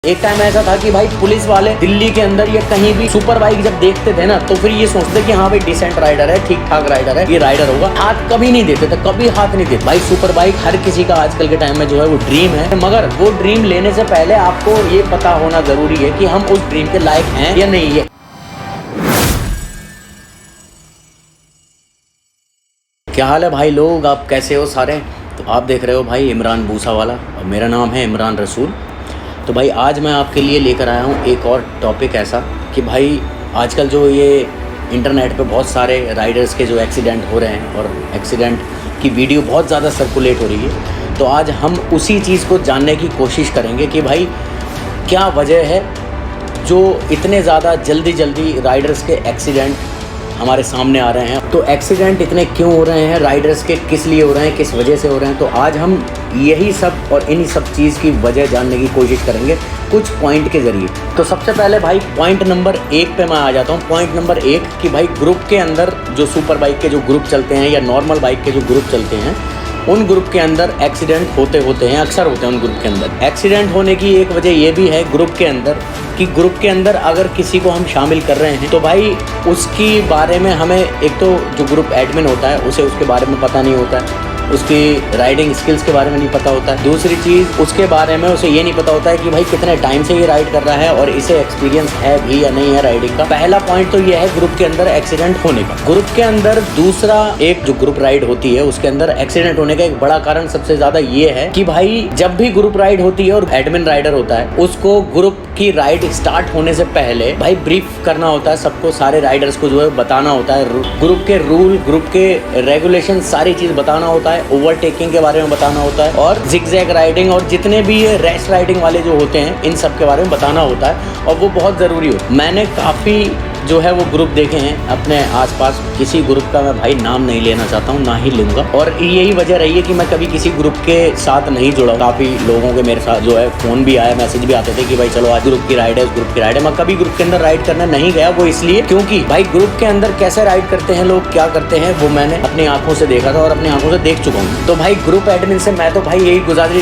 एक टाइम ऐसा था कि भाई पुलिस वाले दिल्ली के अंदर या कहीं भी सुपर बाइक जब देखते थे ना तो फिर ये सोचते कि हाँ भाई डिसेंट राइडर है, ठीक ठाक राइडर है, ये राइडर होगा। हाथ कभी नहीं देते थे, कभी हाथ नहीं देते। भाई सुपर बाइक हर किसी का आजकल के टाइम में जो है वो ड्रीम है, मगर वो ड्रीम लेने से पहले आपको ये पता होना जरूरी है कि हम उस ड्रीम के लायक हैं या नहीं है। क्या हाल है भाई लोग, आप कैसे हो सारे? तो आप देख रहे हो भाई इमरान भूसावाला और मेरा नाम है इमरान रसूल। तो भाई आज मैं आपके लिए लेकर आया हूँ एक और टॉपिक ऐसा कि भाई आजकल जो ये इंटरनेट पे बहुत सारे राइडर्स के जो एक्सीडेंट हो रहे हैं और एक्सीडेंट की वीडियो बहुत ज़्यादा सर्कुलेट हो रही है, तो आज हम उसी चीज़ को जानने की कोशिश करेंगे कि भाई क्या वजह है जो इतने ज़्यादा जल्दी राइडर्स के एक्सीडेंट हमारे सामने आ रहे हैं। तो एक्सीडेंट इतने क्यों हो रहे हैं, राइडर्स के किस लिए हो रहे हैं, किस वजह से हो रहे हैं, तो आज हम यही सब और इन्हीं सब चीज़ की वजह जानने की कोशिश करेंगे कुछ पॉइंट के ज़रिए। तो सबसे पहले भाई पॉइंट नंबर 1 पे मैं आ जाता हूँ। पॉइंट नंबर 1 कि भाई ग्रुप के अंदर जो सुपर बाइक के जो ग्रुप चलते हैं या नॉर्मल बाइक के जो ग्रुप चलते हैं, उन ग्रुप के अंदर एक्सीडेंट होते हैं, अक्सर होते हैं उन ग्रुप के अंदर। एक्सीडेंट होने की एक वजह ये भी है ग्रुप के अंदर कि ग्रुप के अंदर अगर किसी को हम शामिल कर रहे हैं तो भाई उसकी बारे में हमें, एक तो जो ग्रुप एडमिन होता है उसे उसके बारे में पता नहीं होता है, उसकी राइडिंग स्किल्स के बारे में नहीं पता होता है। दूसरी चीज़ उसके बारे में उसे ये नहीं पता होता है कि भाई कितने टाइम से ये राइड कर रहा है और इसे एक्सपीरियंस है भी या नहीं है राइडिंग का। पहला पॉइंट तो ये है ग्रुप के अंदर एक्सीडेंट होने का। ग्रुप के अंदर दूसरा एक जो ग्रुप राइड होती है उसके अंदर एक्सीडेंट होने का एक बड़ा कारण सबसे ज्यादा ये है कि भाई जब भी ग्रुप राइड होती है और एडमिन राइडर होता है उसको ग्रुप की राइड स्टार्ट होने से पहले भाई ब्रीफ करना होता है सबको, सारे राइडर्स को जो है बताना होता है, ग्रुप के रूल, ग्रुप के रेगुलेशन, सारी चीज बताना होता है, ओवरटेकिंग के बारे में बताना होता है और जिगजैग राइडिंग और जितने भी ये रेस राइडिंग वाले जो होते हैं इन सब के बारे में बताना होता है और वो बहुत ज़रूरी हो। मैंने काफ़ी जो है वो ग्रुप देखे हैं अपने आसपास, किसी ग्रुप का मैं भाई नाम नहीं लेना चाहता हूँ, ना ही लूँगा, और यही वजह रही है कि मैं कभी किसी ग्रुप के साथ नहीं जुड़ा। काफ़ी लोगों के मेरे साथ जो है फ़ोन भी आया, मैसेज भी आते थे कि भाई चलो आज ग्रुप की राइड है, उस ग्रुप की राइड है। मैं कभी ग्रुप के अंदर राइड करने नहीं गया, वो इसलिए क्योंकि भाई ग्रुप के अंदर कैसे राइड करते हैं लोग, क्या करते हैं, वो मैंने अपनी आंखों से देखा था और अपनी आंखों से देख चुका हूँ। तो भाई ग्रुप एडमिन से मैं तो भाई यही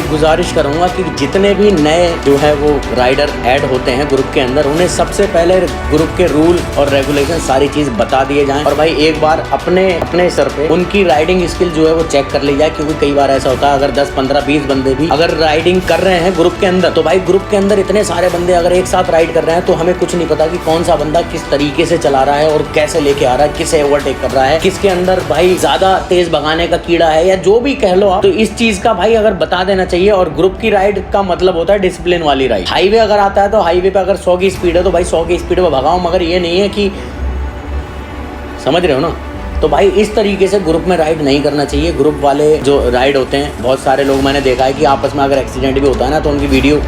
गुजारिश करूँगा कि जितने भी नए जो है वो राइडर ऐड होते हैं ग्रुप के अंदर, उन्हें सबसे पहले ग्रुप के रूल और रेगुलेशन सारी चीज बता दिए जाएं और भाई एक बार अपने सर पे उनकी राइडिंग स्किल जो है वो चेक कर ली जाए। क्योंकि कई बार ऐसा होता है अगर 10, 15, 20 बंदे भी अगर राइडिंग कर रहे हैं ग्रुप के अंदर, तो भाई ग्रुप के अंदर इतने सारे बंदे अगर एक साथ राइड कर रहे हैं तो हमें कुछ नहीं पता कि कौन सा बंदा किस तरीके से चला रहा है और कैसे लेके आ रहा है, किसे ओवरटेक कर रहा है, किसके अंदर भाई ज्यादा तेज भगाने का कीड़ा है या जो भी कह लो आप। तो इस चीज का भाई अगर बता देना चाहिए। और ग्रुप की राइड का मतलब होता है डिसिप्लिन वाली राइड। हाईवे अगर आता है तो हाईवे पे अगर 100 की स्पीड है तो भाई 100 की स्पीड पे भगाओ, मगर ये नहीं है कि, समझ रहे हो ना। तो भाई इस तरीके से ग्रुप में राइड नहीं करना चाहिए। ग्रुप वाले जो राइड होते हैं, बहुत सारे लोग मैंने देखा है कि आपस में अगर एक्सीडेंट भी होता है ना तो उनकी वीडियो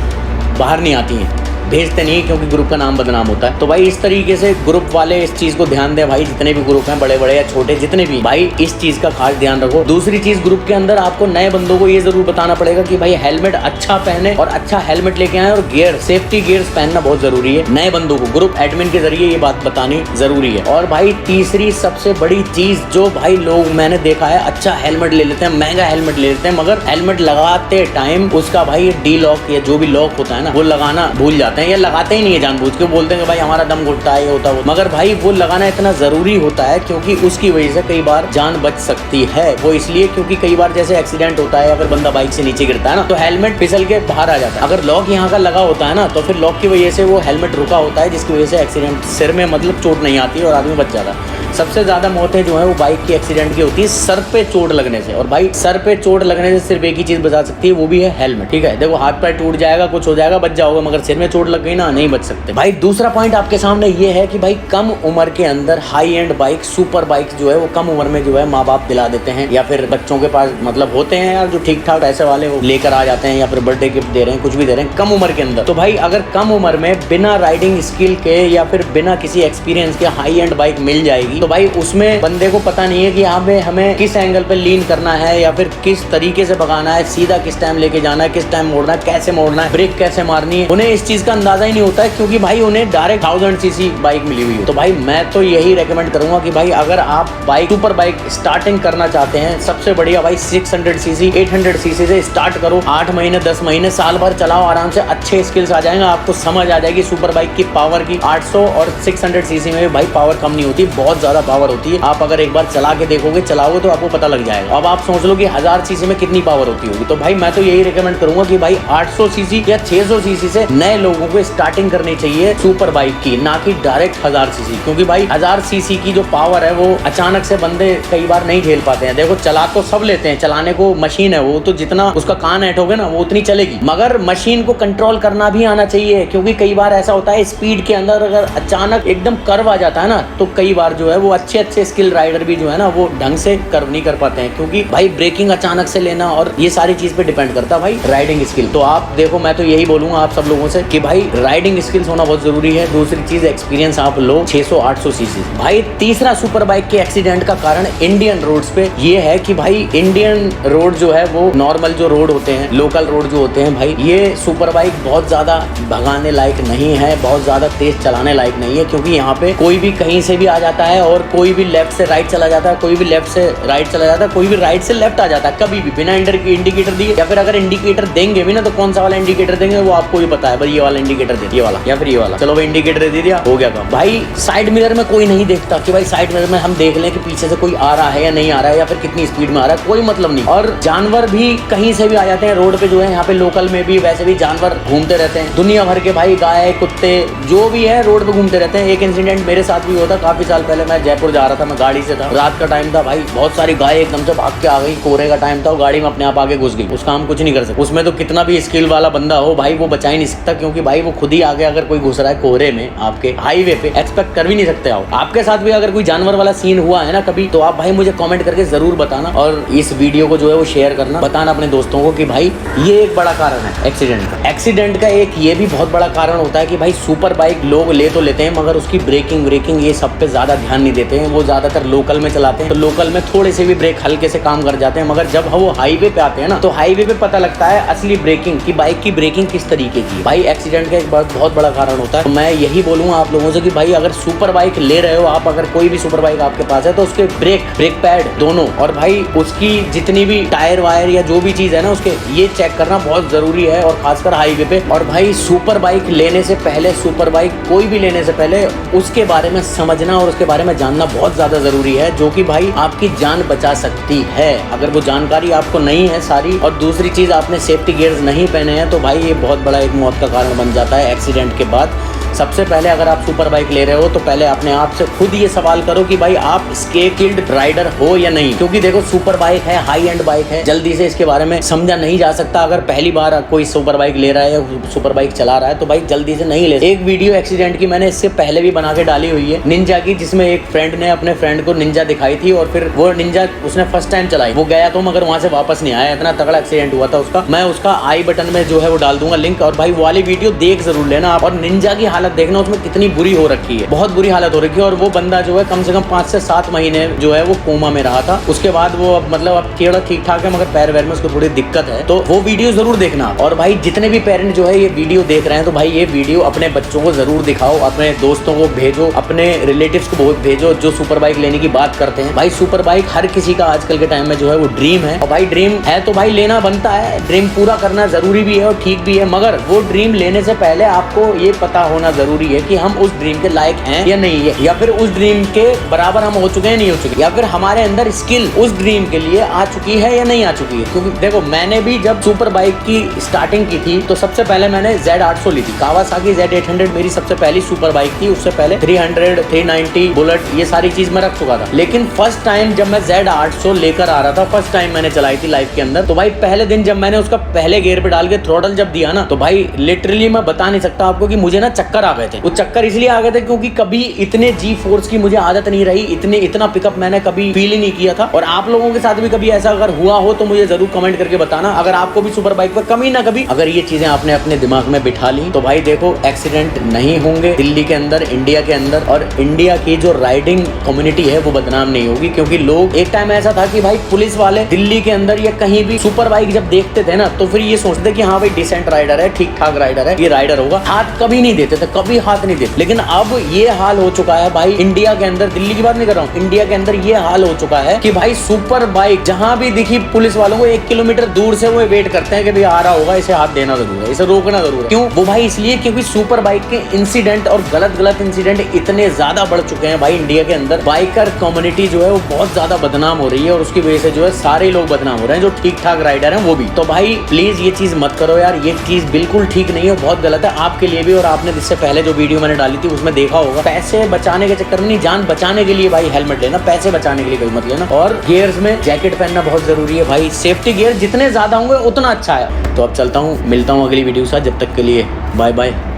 बाहर नहीं आती है, भेजते नहीं क्योंकि ग्रुप का नाम बदनाम होता है। तो भाई इस तरीके से ग्रुप वाले इस चीज को ध्यान दें भाई, जितने भी ग्रुप हैं बड़े बड़े या छोटे जितने भी, भाई इस चीज का खास ध्यान रखो। दूसरी चीज, ग्रुप के अंदर आपको नए बंदों को ये जरूर बताना पड़ेगा कि भाई हेलमेट अच्छा पहने और अच्छा हेलमेट लेके आए और गियर, सेफ्टी गियर्स पहनना बहुत जरूरी है। नए बंदों को ग्रुप एडमिन के जरिए ये बात बतानी जरूरी है। और भाई तीसरी सबसे बड़ी चीज जो भाई लोग मैंने देखा है, अच्छा हेलमेट ले लेते हैं, महंगा हेलमेट ले लेते हैं, मगर हेलमेट लगाते टाइम उसका भाई डी लॉक या जो भी लॉक होता है ना वो लगाना भूल जाते हैं या लगाते ही नहीं है, जानबूझ के बोलते हैं कि भाई हमारा दम घुटता है, ये होता है। मगर भाई वो लगाना इतना जरूरी होता है क्योंकि उसकी वजह से कई बार जान बच सकती है। वो इसलिए क्योंकि कई बार जैसे एक्सीडेंट होता है, अगर बंदा बाइक से नीचे गिरता है ना तो हेलमेट फिसल के बाहर आ जाता है। अगर लॉक यहाँ का लगा होता है ना तो फिर लॉक की वजह से वो हेलमेट रुका होता है, जिसकी वजह से एक्सीडेंट, सिर में मतलब चोट नहीं आती और आदमी बच जाता है। सबसे ज्यादा मौतें जो है वो बाइक की एक्सीडेंट की होती है सर पे चोट लगने से। और भाई सर पे चोट लगने से सिर्फ एक ही चीज बचा सकती है, वो भी है हेलमेट। ठीक है, देखो हाथ पैर टूट जाएगा, कुछ हो जाएगा, बच जाओगे, मगर सिर में चोट लग गई ना, नहीं बच सकते। भाई दूसरा पॉइंट आपके सामने ये है कि भाई कम उम्र के अंदर high and bike, super bike जो है वो कम उम्र में जो है माँ बाप दिला देते हैं, या फिर बच्चों के पास मतलब होते हैं यार जो ठीक ठाक ऐसे वाले वो लेकर आ जाते हैं, या फिर बर्थडे गिफ्ट दे रहे हैं, कुछ भी दे रहे हैं कम उम्र के अंदर। तो भाई अगर कम उम्र में बिना राइडिंग स्किल के या फिर बिना किसी एक्सपीरियंस के हाई एंड बाइक मिल जाएगी तो भाई उसमें बंदे को पता नहीं है कि यहाँ पे हमें किस एंगल पे लीन करना है या फिर किस तरीके से भगाना है, सीधा किस टाइम लेके जाना है, किस टाइम मोड़ना है, कैसे मोड़ना है, ब्रेक कैसे मारनी है। उन्हें इस चीज का अंदाजा ही नहीं होता है, क्योंकि भाई उन्हें डायरेक्ट 1000 सीसी बाइक मिली हुई है। तो भाई मैं तो यही रेकमेंड करूंगा कि भाई अगर आप बाइक सुपर बाइक स्टार्टिंग करना चाहते हैं, सबसे बढ़िया भाई 600 सीसी 800 सीसी से स्टार्ट करो। 8 महीने 10 महीने साल भर चलाओ, आराम से अच्छे स्किल्स आ जाएंगे, आपको समझ आ जाएगी सुपर बाइक की पावर की। 800 और 600 सीसी में भाई पावर कम नहीं होती, बहुत ज्यादा पावर होती है। आप अगर एक बार चला के देखोगे, चलाओगे तो आपको पता लग जाएगा। अब आप सोच लो कि 1000 सीसी में कितनी पावर होती होगी। तो भाई मैं तो यही रिकमेंड करूंगा कि भाई 800 सीसी या 600 सीसी से नए लोगों को स्टार्टिंग करनी चाहिए सुपर बाइक की, ना कि डायरेक्ट 1000 सीसी। क्योंकि भाई 1000 सीसी की जो पावर है वो अचानक से बंदे कई बार नहीं झेल पाते हैं। देखो चला तो सब लेते हैं, चलाने को मशीन है वो, तो जितना उसका कान ऐठोगे ना वो उतनी चलेगी, मगर मशीन को कंट्रोल करना भी आना चाहिए। क्योंकि कई बार ऐसा होता है स्पीड के अंदर अगर अचानक एकदम कर्व आ जाता है ना, तो कई बार जो है वो अच्छे स्किल राइडर भी जो है ना वो ढंग से कर्व नहीं कर पाते हैं। क्योंकि भाई ब्रेकिंग अचानक से लेना और ये सारी चीज पे डिपेंड करता है भाई राइडिंग स्किल। तो आप देखो मैं तो यही बोलूंगा आप सब लोगों से कि भाई राइडिंग स्किल्स होना बहुत जरूरी है। दूसरी चीज एक्सपीरियंस आप लो 600-800 सीसी। भाई तीसरा सुपर बाइक के एक्सीडेंट का कारण इंडियन रोड्स पे ये है कि भाई इंडियन रोड जो है वो नॉर्मल जो रोड होते हैं, लोकल रोड जो होते हैं भाई, ये सुपर बाइक बहुत ज्यादा भगाने लायक नहीं है, बहुत ज्यादा तेज चलाने लायक नहीं है। क्योंकि यहाँ पे कोई भी कहीं से भी आ जाता है और कोई भी लेफ्ट से राइट चला जाता है, कोई भी लेफ्ट से राइट चला जाता है, कोई भी राइट से लेफ्ट आ जाता है, कभी भी बिना इंडिकेटर दिए। या फिर अगर इंडिकेटर देंगे भी ना तो कौन सा वाला इंडिकेटर देंगे वो आपको भी पता है, भाई ये वाला इंडिकेटर दे, ये वाला या फिर ये वाला, चलो भाई इंडिकेटर दे दिया, हो गया काम। भाई साइड मिरर में कोई नहीं देखता कि भाई साइड मिरर में हम देख लें कि पीछे से कोई आ रहा है या नहीं आ रहा है, या फिर कितनी स्पीड में आ रहा है, कोई मतलब नहीं। और जानवर भी कहीं से भी आ जाते हैं रोड पे जो है, यहाँ पे लोकल में भी वैसे भी जानवर घूमते रहते हैं, दुनिया भर के भाई, गाय कुत्ते जो भी है रोड पे घूमते रहते हैं। एक इंसिडेंट मेरे साथ भी होता, काफी साल पहले मैं जयपुर जा रहा था, मैं गाड़ी से था, रात का टाइम था भाई, बहुत सारी गाय एकदम से भाग के आ गई, कोहरे का टाइम था, गाड़ी में अपने आप आगे घुस गई, उसका हम कुछ नहीं कर सकते। उसमें तो कितना भी स्किल वाला बंदा हो भाई वो बचा ही नहीं सकता, क्योंकि भाई वो खुद ही आगे अगर कोई घुस रहा है कोहरे में आपके हाईवे पे, एक्सपेक्ट कर भी नहीं सकते हो। आपके साथ भी अगर कोई जानवर वाला सीन हुआ है ना कभी, तो आप भाई मुझे कमेंट करके जरूर बताना, और इस वीडियो को जो है वो शेयर करना, बताना अपने दोस्तों को कि भाई ये एक बड़ा कारण है एक्सीडेंट का। एक्सीडेंट का एक ये भी बहुत बड़ा कारण होता है कि भाई सुपर बाइक लोग ले तो लेते हैं मगर उसकी ब्रेकिंग ये सब पे ज्यादा ध्यान नहीं देते हैं। वो ज्यादातर लोकल में चलाते हैं, तो लोकल में थोड़े से भी ब्रेक हल्के से काम कर जाते हैं, मगर जब वो हाईवे पे आते हैं ना तो हाईवे पे पता लगता है असली ब्रेकिंग की, बाइक की ब्रेकिंग किस तरीके की। भाई एक्सीडेंट का एक बहुत बड़ा कारण होता है। तो मैं यही बोलूंगा आप लोगों से कि भाई अगर सुपर बाइक ले रहे हो आप, अगर कोई भी सुपर बाइक आपके पास है, तो उसके ब्रेक पैड दोनों, और भाई उसकी जितनी भी टायर वायर या जो भी चीज है ना उसके, ये चेक करना बहुत जरूरी है, और खासकर हाईवे पे। और भाई सुपर बाइक लेने से पहले, सुपर बाइक कोई भी लेने से पहले उसके बारे में समझना और उसके बारे में जानना बहुत ज्यादा जरूरी है, जो कि भाई आपकी जान बचा सकती है अगर वो जानकारी आपको नहीं है सारी। और दूसरी चीज आपने सेफ्टी गियर्स नहीं पहने हैं तो भाई ये बहुत बड़ा एक मौत का कारण बन जाता है एक्सीडेंट के बाद। सबसे पहले अगर आप सुपर बाइक ले रहे हो तो पहले अपने आप से खुद ये सवाल करो कि भाई आप स्किल्ड राइडर हो या नहीं। क्योंकि देखो सुपर बाइक है, हाई एंड बाइक है, जल्दी से इसके बारे में समझा नहीं जा सकता। अगर पहली बार कोई सुपर बाइक ले रहा है या सुपर बाइक चला रहा है तो भाई जल्दी से नहीं ले। एक वीडियो एक्सीडेंट की मैंने इससे पहले भी बना के डाली हुई है, निंजा की, जिसमें एक फ्रेंड ने अपने फ्रेंड को निंजा दिखाई थी और फिर वो निंजा उसने फर्स्ट टाइम चलाई, वो गया तो मगर वहां से वापस नहीं आया, इतना तगड़ा एक्सीडेंट हुआ था उसका। मैं उसका आई बटन में जो है वो डाल दूंगा लिंक, और भाई वो वाली वीडियो देख जरूर लेना आप। और निंजा की हालत देखना उसमें कितनी बुरी हो रखी है, बहुत बुरी हालत हो रखी है। और वो बंदा जो है कम से कम 5 से 7 महीने जो है वो कोमा में रहा था। उसके बाद वो अब मतलब अब थोड़ा ठीक ठाक है, मगर पैर वैर में उसको थोड़ी दिक्कत है, तो वो वीडियो जरूर देखना। और भाई जितने भी पेरेंट जो है ये वीडियो देख रहे हैं तो भाई ये वीडियो अपने बच्चों को जरूर दिखाओ, अपने दोस्तों को भेजो, अपने रिलेटिव्स को भेजो जो सुपर बाइक लेने की बात करते हैं। भाई सुपर बाइक हर किसी का आजकल के टाइम में जो है वो ड्रीम है, और भाई ड्रीम है तो भाई लेना बनता है, ड्रीम पूरा करना जरूरी भी है और ठीक भी है। मगर वो ड्रीम लेने से पहले आपको ये पता होना जरूरी है कि हम उस ड्रीम के लायक हैं या नहीं है, या फिर उस ड्रीम के बराबर हम हो चुके हैं नहीं हो चुके, या फिर हमारे अंदर स्किल उस ड्रीम के लिए आ चुकी है या नहीं आ चुकी है। क्योंकि देखो मैंने भी जब सुपर बाइक की स्टार्टिंग की थी तो सबसे पहले मैंने Z800 ली थी, कावासाकी Z800 मेरी सबसे पहली सुपर बाइक थी। उससे पहले 300, 390, बुलेट ये सारी चीज मैं रख चुका था। लेकिन फर्स्ट टाइम जब मैं Z800 लेकर आ रहा था, फर्स्ट टाइम मैंने चलाई थी लाइफ के अंदर, तो भाई पहले दिन जब मैंने उसका पहले गियर पे डाल के थ्रोटल जब दिया ना, तो भाई लिटरली मैं बता नहीं सकता आपको कि मुझे ना चक्कर चक्कर आ गए थे। वो चक्कर इसलिए आ गए थे क्योंकि कभी इतने जी फोर्स की मुझे आदत नहीं रही, इतना पिकअप मैंने कभी फील ही नहीं किया था। और आप लोगों के साथ भी कभी ऐसा अगर हुआ हो तो मुझे जरूर कमेंट करके बताना। अगर आपको भी सुपर बाइक पर कभी ना कभी अगर ये चीजें आपने अपने दिमाग में बिठा ली तो भाई देखो, एक्सीडेंट नहीं होंगे दिल्ली के अंदर, इंडिया के अंदर। और इंडिया की जो राइडिंग कम्युनिटी है वो बदनाम नहीं होगी, क्योंकि लोग एक टाइम ऐसा था कि भाई पुलिस वाले दिल्ली के अंदर या कहीं भी सुपर बाइक जब देखते थे ना तो फिर ये सोचते कि हाँ भाई डिसेंट राइडर है, ठीक ठाक राइडर है, ये राइडर होगा। हाथ कभी नहीं देते थे, कभी हाथ नहीं देते। लेकिन अब ये हाल हो चुका है भाई इंडिया के अंदर, दिल्ली की बात नहीं कर रहा हूँ, इंडिया के अंदर ये हाल हो चुका है कि भाई सुपर बाइक जहां भी दिखी पुलिस वालों को 1 किलोमीटर दूर से वो वेट करते हैं कि भाई आ रहा होगा, इसे हाथ देना जरूर है, इसे रोकना जरूर है। क्यों? वो भाई इसलिए क्योंकि सुपर बाइक के इंसिडेंट और गलत इंसिडेंट इतने ज्यादा बढ़ चुके हैं भाई इंडिया के अंदर। बाइकर कम्युनिटी जो है वो बहुत ज्यादा बदनाम हो रही है और उसकी वजह से जो है सारे लोग बदनाम हो रहे हैं, जो ठीक ठाक राइडर हैं वो भी। तो भाई प्लीज ये चीज मत करो यार, ये चीज बिल्कुल ठीक नहीं है, बहुत गलत है आपके लिए भी। और आपने इससे पहले जो वीडियो मैंने डाली थी उसमें देखा होगा, पैसे बचाने के चक्कर में नहीं, जान बचाने के लिए भाई हेलमेट लेना, पैसे बचाने के लिए कोई मत लेना। और गियर्स में जैकेट पहनना बहुत जरूरी है भाई, सेफ्टी गियर जितने ज्यादा होंगे उतना अच्छा है। तो अब चलता हूँ, मिलता हूँ अगली वीडियो के साथ, जब तक के लिए बाय बाय।